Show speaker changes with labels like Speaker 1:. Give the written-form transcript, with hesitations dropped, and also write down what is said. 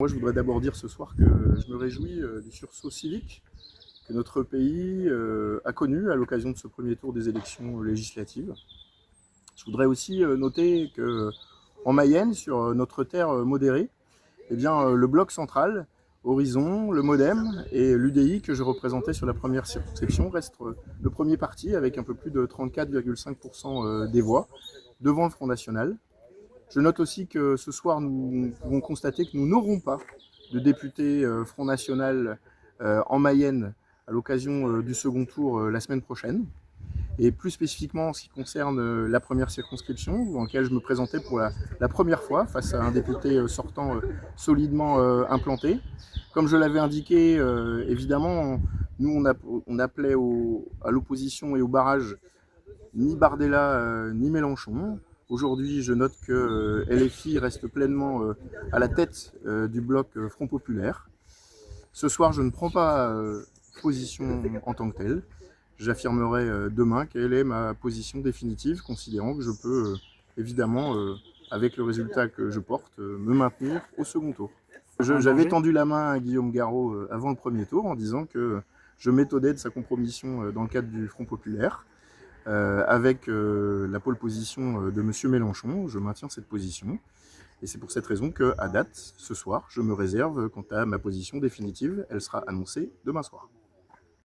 Speaker 1: Moi, je voudrais d'abord dire ce soir que je me réjouis du sursaut civique que notre pays a connu à l'occasion de ce premier tour des élections législatives. Je voudrais aussi noter qu'en Mayenne, sur notre terre modérée, eh bien, le bloc central, Horizon, le Modem et l'UDI que je représentais sur la première circonscription reste le premier parti avec un peu plus de 34,5% des voix devant le Front National. Je note aussi que ce soir, nous pouvons constater que nous n'aurons pas de député Front National en Mayenne à l'occasion du second tour la semaine prochaine. Et plus spécifiquement en ce qui concerne la première circonscription, dans laquelle je me présentais pour la première fois face à un député sortant solidement implanté. Comme je l'avais indiqué, évidemment, nous on appelait à l'opposition et au barrage ni Bardella ni Mélenchon. Aujourd'hui, je note que LFI reste pleinement à la tête du bloc Front Populaire. Ce soir, je ne prends pas position en tant que telle. J'affirmerai demain quelle est ma position définitive, considérant que je peux évidemment, avec le résultat que je porte, me maintenir au second tour. J'avais tendu la main à Guillaume Garot avant le premier tour en disant que je m'étonnais de sa compromission dans le cadre du Front Populaire. Avec la pole position de M. Mélenchon, je maintiens cette position. Et c'est pour cette raison qu'à date, ce soir, je me réserve quant à ma position définitive. Elle sera annoncée demain soir.